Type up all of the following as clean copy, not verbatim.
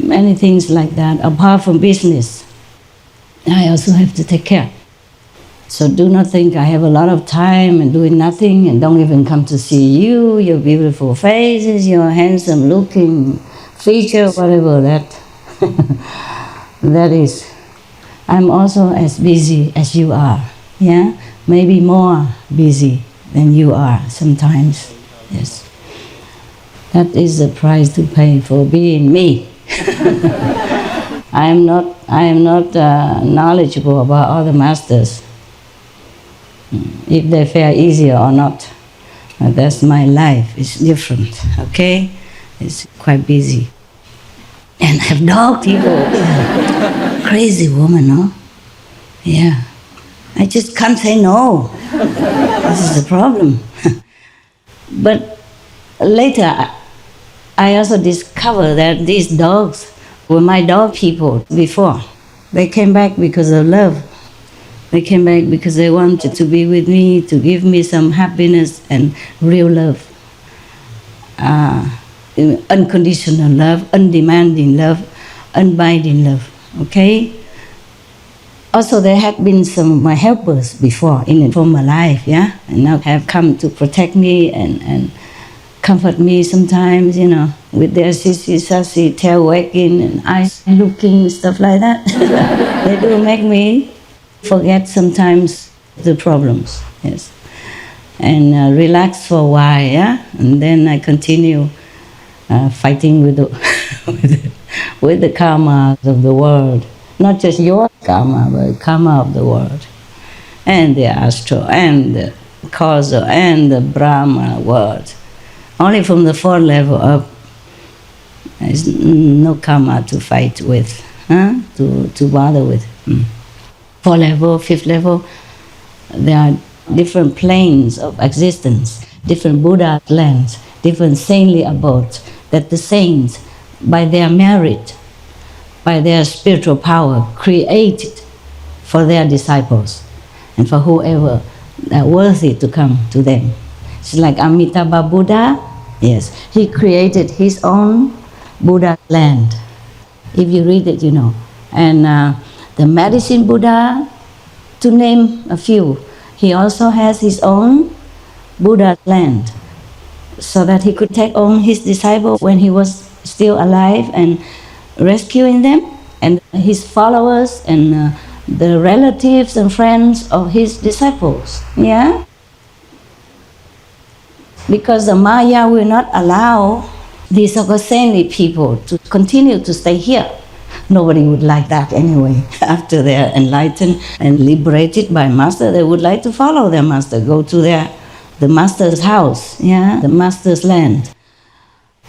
many things like that. Apart from business, I also have to take care. So do not think I have a lot of time and doing nothing and don't even come to see you, your beautiful faces, your handsome looking feature, whatever that that is. I'm also as busy as you are, yeah? Maybe more busy than you are sometimes, yes. That is the price to pay for being me. I am not knowledgeable about other masters, if they fare easier or not. That's my life. It's different, okay? It's quite busy. And I have dog people. Crazy woman, no? Yeah. I just can't say no. This is the problem. But later, I also discovered that these dogs were my dog people before. They came back because of love. They came back because they wanted to be with me, to give me some happiness and real love. Unconditional love, undemanding love, unbinding love, okay? Also, there had been some of my helpers before in a former life, yeah? And now have come to protect me and comfort me sometimes, you know, with their sassy tail wagging and eyes looking, stuff like that. They do make me forget sometimes the problems, yes. And relax for a while, yeah? And then I continue fighting with the, with the karma of the world. Not just your karma, but karma of the world. And the astral, and the causal, and the Brahma world. Only from the fourth level up, there's no karma to fight with, to bother with. Fourth level, fifth level, there are different planes of existence, different Buddha lands, different saintly abodes, that the saints, by their merit, by their spiritual power, created for their disciples and for whoever are worthy to come to them. It's like Amitabha Buddha, yes, he created his own Buddha land. If you read it, you know. And the medicine Buddha, to name a few, he also has his own Buddha land, so that he could take on his disciples when he was still alive and rescuing them, and his followers and the relatives and friends of his disciples, yeah? Because the Maya will not allow these so-called saintly people to continue to stay here. Nobody would like that anyway. After they're enlightened and liberated by Master, they would like to follow their Master, go to the Master's house, yeah, the Master's land.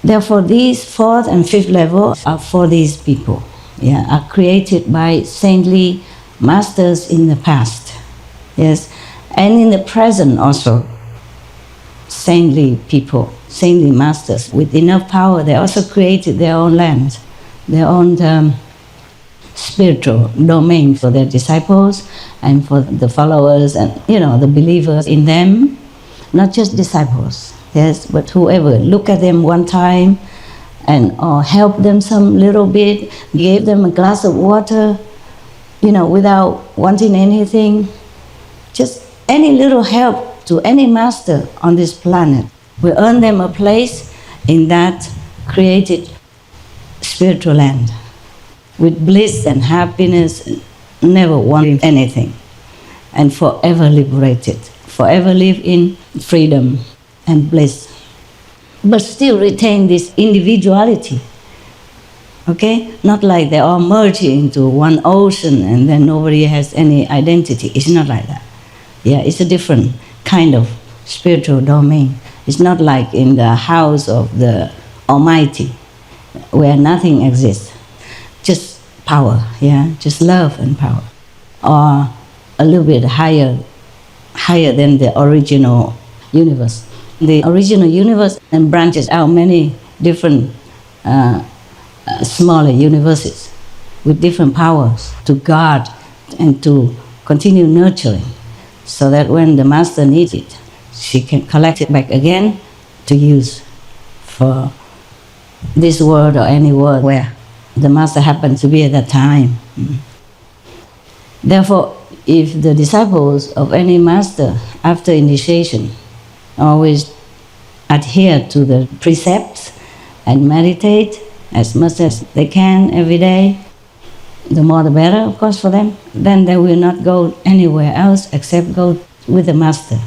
Therefore, these fourth and fifth level are for these people, yeah, are created by saintly masters in the past, yes, and in the present also. Saintly people, saintly masters with enough power, they also created their own land, their own spiritual domain for their disciples and for the followers and, you know, the believers in them. Not just disciples, yes, but whoever. Look at them one time and or help them some little bit, give them a glass of water, you know, without wanting anything. Just any little help to any master on this planet will earn them a place in that created spiritual land with bliss and happiness, never wanting anything, and forever liberated. Forever live in freedom and bliss, but still retain this individuality, okay? Not like they all merge into one ocean and then nobody has any identity. It's not like that. Yeah, it's a different kind of spiritual domain. It's not like in the house of the Almighty, where nothing exists, just power, yeah, just love and power, or a little bit higher than the original universe. The original universe and branches out many different smaller universes with different powers to guard and to continue nurturing, so that when the Master needs it, she can collect it back again to use for this world or any world where the master happened to be at that time. Therefore, if the disciples of any master after initiation always adhere to the precepts and meditate as much as they can every day, the more the better, of course, for them. Then they will not go anywhere else except go with the master.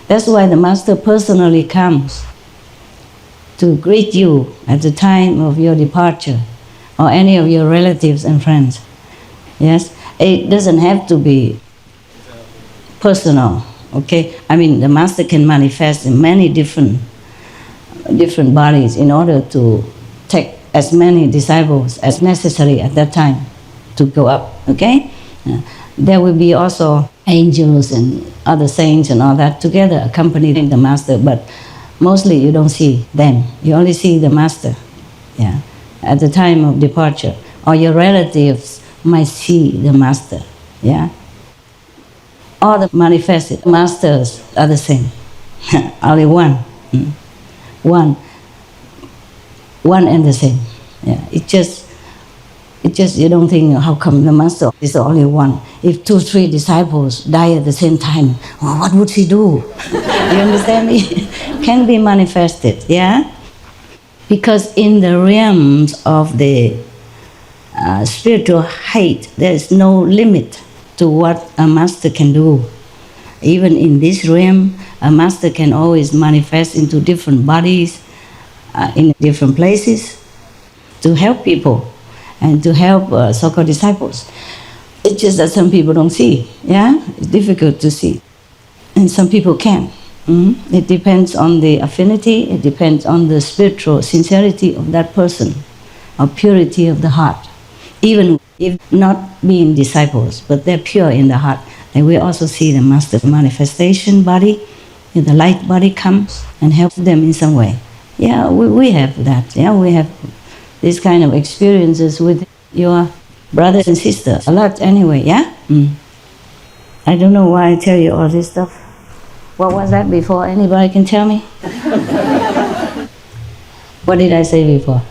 That's why the master personally comes to greet you at the time of your departure, or any of your relatives and friends. Yes, it doesn't have to be personal. Okay, I mean the master can manifest in many different bodies in order to take as many disciples as necessary at that time to go up. Okay, there will be also angels and other saints and all that together accompanying the master, but mostly you don't see them. You only see the master. Yeah, at the time of departure, or your relatives might see the master. Yeah, all the manifested masters are the same. Only one. One and the same. Yeah, it just you don't think how come the master is the only one. If 2, 3 disciples die at the same time, well, what would he do? You understand me? Can be manifested, yeah? Because in the realms of the spiritual height, there is no limit to what a master can do. Even in this realm, a master can always manifest into different bodies, in different places, to help people and to help so-called disciples. It's just that some people don't see, yeah? It's difficult to see. And some people can. It depends on the affinity, it depends on the spiritual sincerity of that person, or purity of the heart. Even if not being disciples, but they're pure in the heart, and we also see the master manifestation body, the light body comes and helps them in some way. Yeah, we have that. Yeah, we have these kind of experiences with your brothers and sisters. A lot anyway, yeah? I don't know why I tell you all this stuff. What was that before? Anybody can tell me? What did I say before?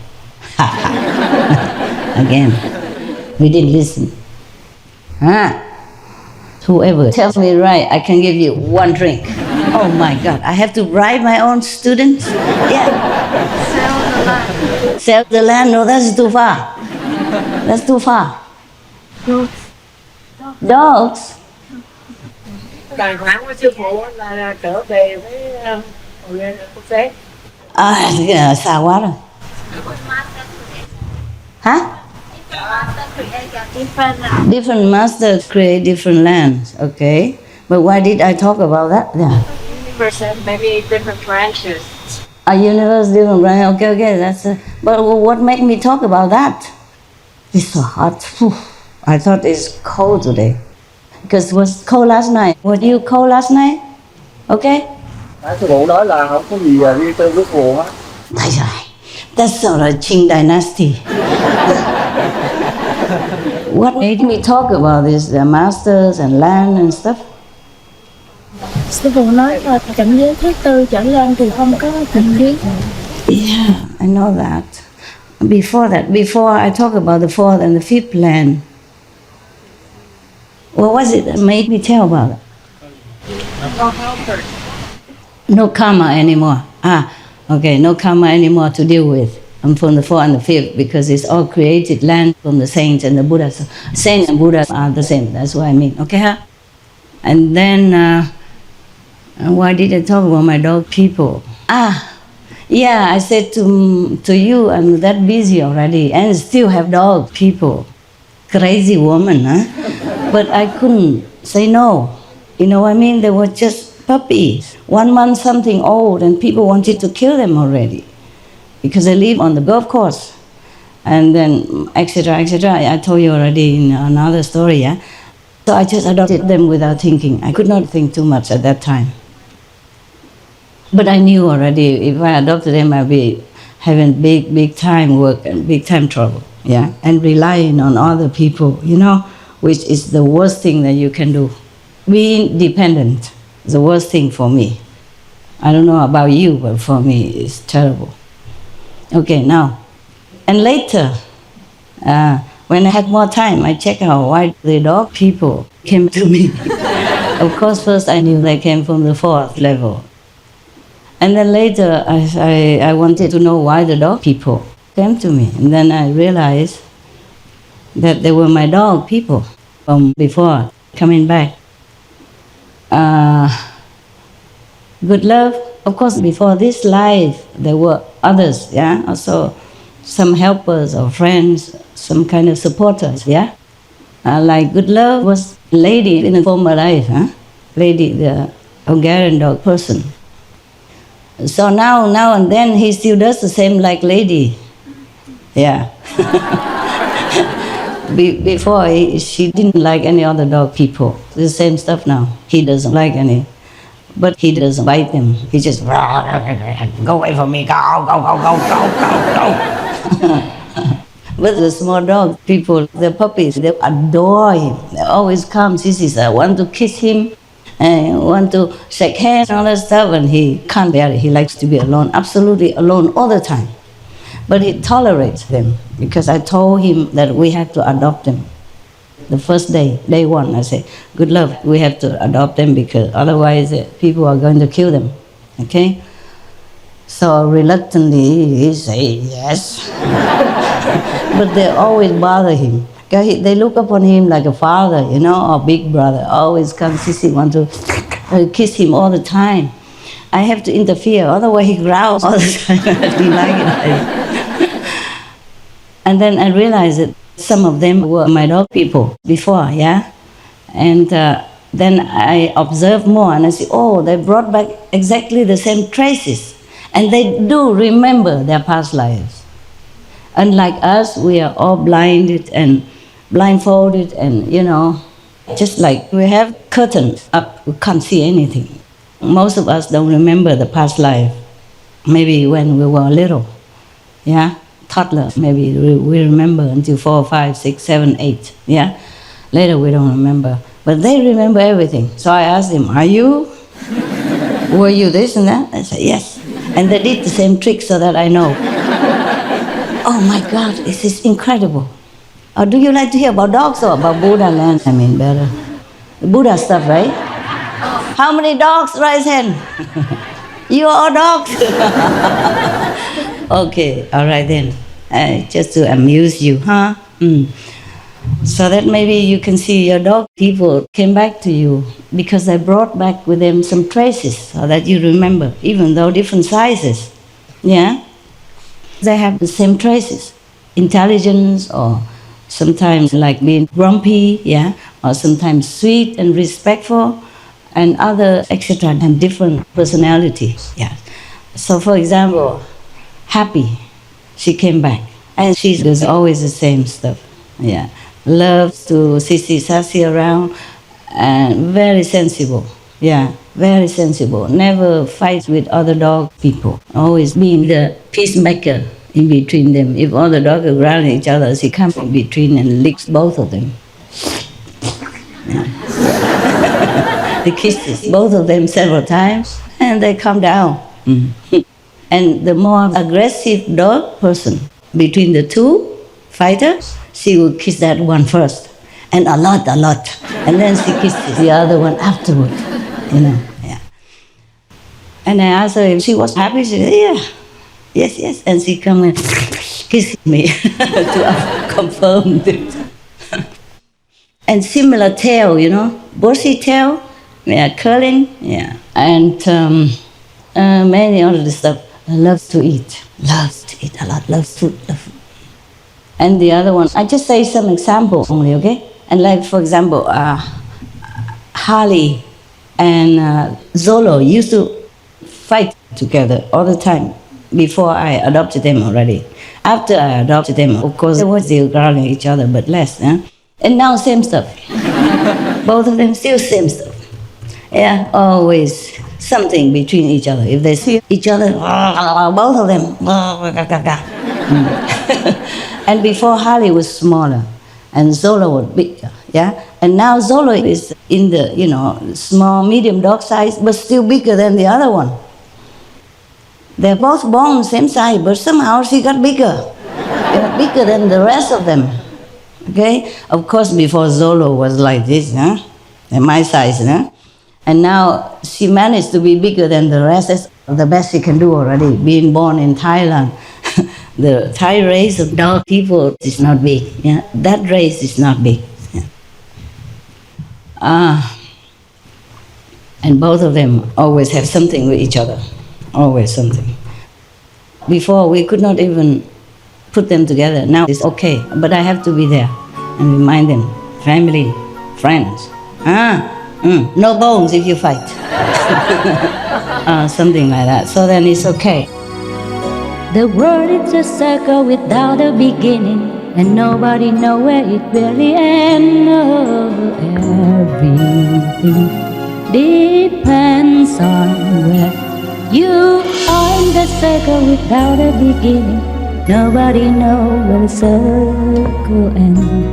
Again, we didn't listen. Whoever tells me right, I can give you 1 drink. Oh my God, I have to bribe my own students? Yeah. Sell the land. Sell the land? No, that's too far. That's too far. Dogs? Đàng hoàng của sư phụ là trở về với hội quốc tế. Xa quá rồi. Hả? Different masters create different lands, okay. But why did I talk about that? Yeah. Maybe different branches. A universe, different branches. Okay. That's. But what made me talk about that? It's so hot. I thought it's cold today, because it was cold last night. Were you cold last night? Okay. Sư phụ nói là không có gì riêng tư với phụ á. That's sort of Qing dynasty. What made me talk about this? The masters and land and stuff. Sư phụ nói là cảnh giới thứ 4 trở lên thì không có tình duyên. Yeah, I know that. Before I talk about the 4th and the 5th land, what was it that made me tell about it? No karma anymore. Okay, no karma anymore to deal with. From the 4th and the 5th, because it's all created land from the saints and the Buddhas. Saints and Buddhas are the same. That's what I mean. Okay, huh? And then, why did I talk about my dog people? Yeah, I said to you, I'm that busy already, and still have dog people. Crazy woman, huh? But I couldn't say no. You know what I mean? They were just puppies, 1 month something old, and people wanted to kill them already, because they live on the golf course, and then etc. I told you already in another story, yeah? So I just adopted them without thinking. I could not think too much at that time. But I knew already if I adopted them, I'd be having big time work and big time trouble, yeah? And relying on other people, you know, which is the worst thing that you can do. Being dependent is the worst thing for me. I don't know about you, but for me, it's terrible. Okay, now, and later, When I had more time, I checked out why the dog people came to me. Of course, first I knew they came from the 4th level. And then later, I wanted to know why the dog people came to me. And then I realized that they were my dog people from before coming back. Good love, of course, before this life, there were others, yeah? Also some helpers or friends, some kind of supporters, yeah? Like good love was lady in a former life, huh? Lady, the Hungarian dog person. So now and then he still does the same like lady. Yeah. Before she didn't like any other dog people. The same stuff now. He doesn't like any. But he doesn't bite them. He just go away from me, go. But the small dog people, the puppies, they adore him. They always come, sissies, I want to kiss him, and want to shake hands and all that stuff, and he can't bear it. He likes to be alone, absolutely alone all the time. But he tolerates them because I told him that we have to adopt them. The first day 1, I say, good love, we have to adopt them because otherwise people are going to kill them, okay? So reluctantly he say yes. But they always bother him. They look upon him like a father, you know, or big brother. Always come sissy, want to kiss him all the time. I have to interfere, otherwise he growls all the time. He like it. And then I realized that some of them were my dog people before, yeah? And then I observed more and I see, oh, they brought back exactly the same traces. And they do remember their past lives. Unlike us, we are all blinded and blindfolded and, you know, just like we have curtains up, we can't see anything. Most of us don't remember the past life. Maybe when we were little, yeah? Toddler, maybe we remember until 4, 5, 6, 7, 8, yeah? Later we don't remember. But they remember everything. So I asked them, are you? Were you this and that? I said, yes. And they did the same trick so that I know. Oh my God, this is incredible. Do you like to hear about dogs or about Buddha land? I mean, better. The Buddha stuff, right? How many dogs? Raise hand. You are all dogs? Okay, all right then. Just to amuse you, huh? So that maybe you can see your dog people came back to you because they brought back with them some traces so that you remember, even though different sizes. Yeah? They have the same traces. Intelligence or sometimes like being grumpy, yeah? Or sometimes sweet and respectful and other etc. and different personalities. Yeah. So for example, happy, she came back and she does always the same stuff. Yeah. Loves to sissy sassy around and very sensible. Yeah, very sensible. Never fights with other dog people. Always being the peacemaker in between them. If all the dogs are growling at each other, she comes in between and licks both of them. Yeah. He kisses both of them several times and they calm down. And the more aggressive dog person, between the two fighters, she will kiss that one first, and a lot, and then she kisses the other one afterward, you know, yeah. And I asked her if she was happy, she said, yeah, yes, and she come and kiss me to confirm it. And similar tail, you know, bushy tail, yeah, curling, yeah, and many other stuff. Loves to eat a lot, loves food. And the other one, I just say some example only, okay? And like, for example, Harley and Zolo used to fight together all the time before I adopted them already. After I adopted them, of course, they were still growling at each other, but less. Huh? And now same stuff. Both of them still same stuff. Yeah, always something between each other. If they see each other, both of them. And before Harley was smaller and Zola was bigger, yeah? And now Zola is in the, you know, small, medium dog size, but still bigger than the other one. They're both born same size, but somehow she got bigger. bigger than the rest of them. Okay? Of course, before Zolo was like this, huh? And my size, huh? And now she managed to be bigger than the rest. That's the best she can do already. Being born in Thailand, the Thai race of dog people is not big. Yeah? That race is not big. Yeah. And both of them always have something with each other. Always something. Before, we could not even put them together. Now it's okay, but I have to be there and remind them, family, friends. No bones if you fight. Something like that. So then it's okay. The world is a circle without a beginning, and nobody knows where it really ends. Everything depends on where you are in the circle without a beginning. Nobody knows where the circle ends.